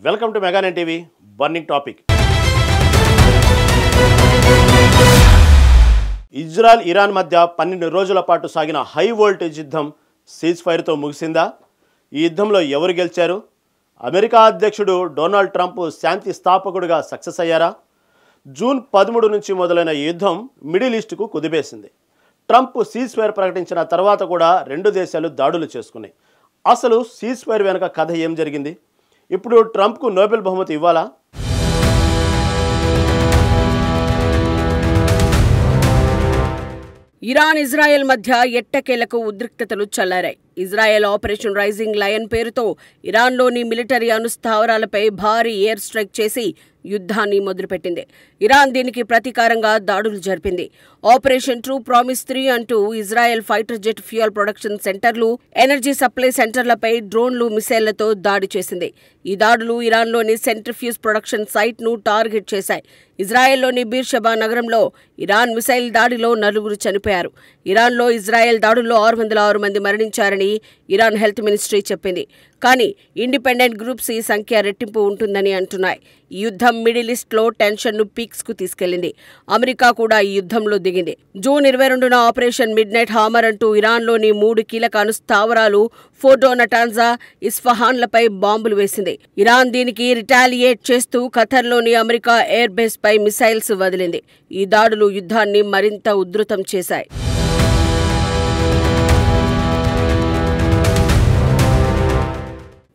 Welcome to Mega Nine TV burning topic. Israel Iran మధ్య 12 రోజుల పాటు సాగిన హై వోల్టేజ్ యుద్ధం సీజ్ ఫైర్తో ముగిసిందా? ఈ యుద్ధంలో ఎవరు గెలిచారు? అమెరికా అధ్యక్షుడు డొనాల్డ్ ట్రంప్ శాంతి స్థాపకుడిగా సక్సెస్ అయ్యారా? జూన్ 13 నుంచి మొదలైన ఈ యుద్ధం మిడిల్ ఈస్ట్కు కుదిపేసింది. ట్రంప్ సీజ్ ఫైర్ ప్రకటించిన తర్వాత కూడా రెండు దేశాలు దాడులు చేసుకున్నాయి. అసలు సీజ్ ఫైర్ వెనుక కథ ఏం జరిగింది? ఇప్పుడు ట్రంప్కు నోబెల్ బహుమతి ఇవ్వాలా? ఇరాన్ ఇజ్రాయెల్ మధ్య ఎట్టకేలకు ఉద్రిక్తతలు చల్లారాయి. ఇజ్రాయెల్ ఆపరేషన్ రైజింగ్ లయన్ పేరుతో ఇరాన్లోని మిలిటరీ అనుస్థావరాలపై భారీ ఎయిర్ స్ట్రైక్ చేసి యుద్ధాన్ని మొదలుపెట్టింది. ఇరాన్ దీనికి ప్రతీకారంగా దాడులు జరిపింది. ఆపరేషన్ ట్రూ ప్రామిస్ 3 అంటూ Israel fighter jet fuel production సెంటర్లు, ఎనర్జీ సప్లై సెంటర్లపై డ్రోన్లు, మిసైళ్లతో దాడి చేసింది. ఈ దాడులు ఇరాన్లోని సెంట్రిఫ్యూజ్ ప్రొడక్షన్ సైట్ను టార్గెట్ చేశాయి. ఇజ్రాయెల్లోని బీర్షెబా నగరంలో ఇరాన్ మిసైల్ దాడిలో 4 చనిపోయారు. ఇరాన్లో ఇజ్రాయెల్ దాడుల్లో 606 మంది మరణించారని ఇరాన్ హెల్త్ మినిస్ట్రీ చెప్పింది. కానీ ఇండిపెండెంట్ గ్రూప్స్ ఈ సంఖ్య రెట్టింపు ఉంటుందని అంటున్నాయి. ఈ యుద్ధం మిడిల్ ఈస్ట్లో టెన్షన్ను పీక్స్కు తీసుకెళ్లింది. అమెరికా కూడా ఈ యుద్ధంలో దిగింది. జూన్ 22న ఆపరేషన్ మిడ్ నైట్ హామర్ అంటూ ఇరాన్లోని 3 కీలక అనుస్థావరాలు ఫోర్డో, నటాన్జా, ఇస్ఫహాన్లపై బాంబులు వేసింది. ఇరాన్ దీనికి రిటాలియేట్ చేస్తూ ఖతర్లోని అమెరికా ఎయిర్ బేస్ పై మిసైల్స్ వదిలింది. ఈ దాడులు యుద్ధాన్ని మరింత ఉధృతం చేశాయి.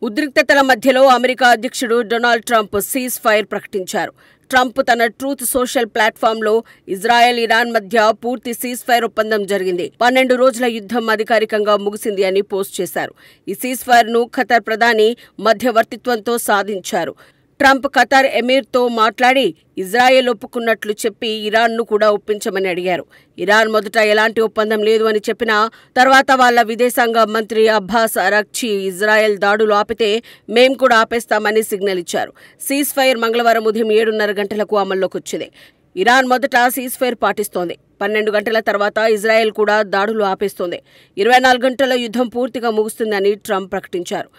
ఉద్రిక్తతల మధ్యలో అమెరికా అధ్యక్షుడు డొనాల్డ్ ట్రంప్ సీజ్ ఫైర్ ప్రకటించారు. ట్రంప్ తన ట్రూత్ సోషల్ ప్లాట్ఫామ్లో ఇజ్రాయెల్ ఇరాన్ మధ్య పూర్తి సీజ్ ఫైర్ ఒప్పందం జరిగింది, 12 రోజుల యుద్ధం అధికారికంగా ముగిసింది అని పోస్ట్ చేశారు. ఈ సీజ్ ఫైర్ను ఖతర్ ప్రధాని మధ్యవర్తిత్వంతో సాధించారు. ట్రంప్ ఖతర్ ఎమీర్తో మాట్లాడి ఇజ్రాయెల్ ఒప్పుకున్నట్లు చెప్పి ఇరాన్ను కూడా ఒప్పించమని అడిగారు. ఇరాన్ మొదట ఎలాంటి ఒప్పందం లేదు అని చెప్పినా తర్వాత వాళ్ళ విదేశాంగ మంత్రి అబ్బాస్ అరాక్చి ఇజ్రాయెల్ దాడులు ఆపితే మేం కూడా ఆపేస్తామని సిగ్నల్ ఇచ్చారు. సీజ్ ఫైర్ మంగళవారం ఉదయం 7:30 గంటలకు అమల్లోకి వచ్చింది. ఇరాన్ మొదట సీజ్ ఫైర్ పాటిస్తోంది. 12 గంటల తర్వాత ఇజ్రాయెల్ కూడా దాడులు ఆపేస్తోంది. 24 గంటల యుద్ధం పూర్తిగా ముగుస్తుందని ట్రంప్ ప్రకటించారు.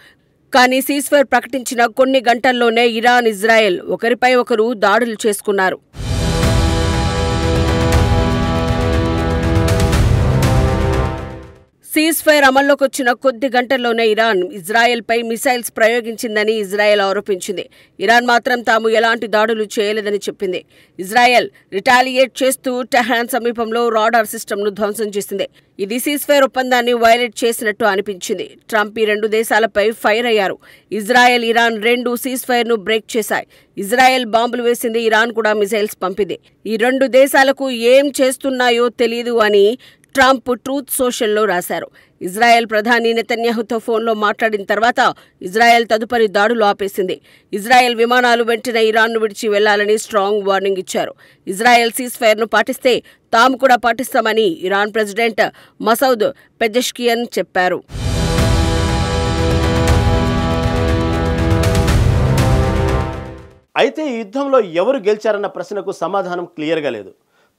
కానీ సీజ్ ఫైర్ ప్రకటించిన కొన్ని గంటల్లోనే ఇరాన్, ఇజ్రాయెల్ ఒకరిపై ఒకరు దాడులు చేసుకున్నారు. సీజ్ ఫైర్ అమల్లోకి వచ్చిన కొద్ది గంటల్లోనే ఇరాన్ ఇజ్రాయెల్పై మిసైల్స్ ప్రయోగించిందని ఇజ్రాయెల్ ఆరోపించింది. ఇరాన్ మాత్రం తాము ఎలాంటి దాడులు చేయలేదని చెప్పింది. ఇజ్రాయెల్ రిటాలియేట్ చేస్తూ టెహ్రాన్ సమీపంలో రాడార్ సిస్టమ్ను ధ్వంసం చేసింది. ఇది సీజ్ ఫైర్ ఒప్పందాన్ని వైలేట్ చేసినట్టు అనిపించింది. ట్రంప్ ఈ 2 దేశాలపై ఫైర్ అయ్యారు. ఇజ్రాయెల్, ఇరాన్ 2 సీజ్ ఫైర్ను బ్రేక్ చేశాయి. ఇజ్రాయెల్ బాంబులు వేసింది, ఇరాన్ కూడా మిసైల్స్ పంపింది. ఈ 2 దేశాలకు ఏం చేస్తున్నాయో తెలియదు అని ట్రంప్ ట్రూత్ సోషల్లో రాశారు. ఇజ్రాయెల్ ప్రధాని నెతన్యాహుతో ఫోన్లో మాట్లాడిన తర్వాత ఇజ్రాయెల్ తదుపరి దాడులు ఆపేసింది. ఇజ్రాయెల్ విమానాలు వెంటనే ఇరాన్ను విడిచి వెళ్లాలని స్ట్రాంగ్ వార్నింగ్ ఇచ్చారు. ఇజ్రాయెల్ సీజ్ ఫైర్ను పాటిస్తే తాము కూడా పాటిస్తామని ఇరాన్ ప్రెసిడెంట్ మసౌద్ పెజెష్కియన్ చెప్పారు. అయితే ఈ యుద్ధంలో ఎవరు గెలిచారన్న ప్రశ్నకు సమాధానం క్లియర్గా లేదు.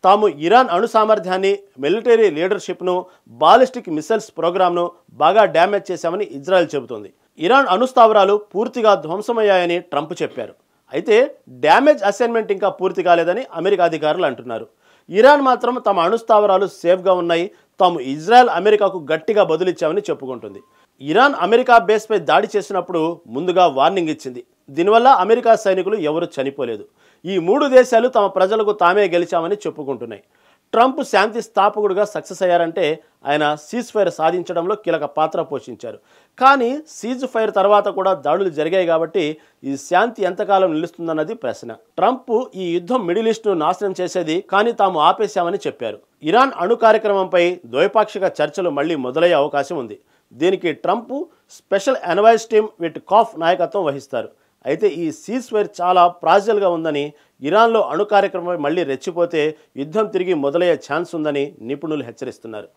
తాము ఇరాన్ అణు సామర్థ్యాన్ని, మిలిటరీ లీడర్షిప్ను, బాలిస్టిక్ మిసైల్స్ ప్రోగ్రామ్ను బాగా డ్యామేజ్ చేశామని ఇజ్రాయెల్ చెబుతోంది. ఇరాన్ అణుస్థావరాలు పూర్తిగా ధ్వంసమయ్యాయని ట్రంప్ చెప్పారు. అయితే డ్యామేజ్ అసైన్మెంట్ ఇంకా పూర్తి కాలేదని అమెరికా అధికారులు అంటున్నారు. ఇరాన్ మాత్రం తమ అణుస్థావరాలు సేఫ్గా ఉన్నాయి, తాము ఇజ్రాయెల్, అమెరికాకు గట్టిగా బదులిచ్చామని చెప్పుకుంటుంది. ఇరాన్ అమెరికా బేస్పై దాడి చేసినప్పుడు ముందుగా వార్నింగ్ ఇచ్చింది. దీనివల్ల అమెరికా సైనికులు ఎవరూ చనిపోలేదు. ఈ 3 దేశాలు తమ ప్రజలకు తామే గెలిచామని చెప్పుకుంటున్నాయి. ట్రంప్ శాంతి స్థాపకుడిగా సక్సెస్ అయ్యారంటే ఆయన సీజ్ ఫైర్ సాధించడంలో కీలక పాత్ర పోషించారు. కానీ సీజ్ ఫైర్ తర్వాత కూడా దాడులు జరిగాయి కాబట్టి ఈ శాంతి ఎంతకాలం నిలుస్తుందన్నది ప్రశ్న. ట్రంప్ ఈ యుద్ధం మిడిల్ ఈస్ట్ను నాశనం చేసేది, కానీ తాము ఆపేశామని చెప్పారు. ఇరాన్ అణు కార్యక్రమంపై ద్వైపాక్షిక చర్చలు మళ్లీ మొదలయ్యే అవకాశం ఉంది. దీనికి Trump special envoy's team Witkoff నాయకత్వం వహిస్తారు. అయితే ఈ సీజ్ ఫైర్ చాలా ఫ్రాజిల్గా ఉందని, ఇరాన్లో అణు కార్యక్రమం మళ్లీ రెచ్చిపోతే యుద్ధం తిరిగి మొదలయ్యే ఛాన్స్ ఉందని నిపుణులు హెచ్చరిస్తున్నారు.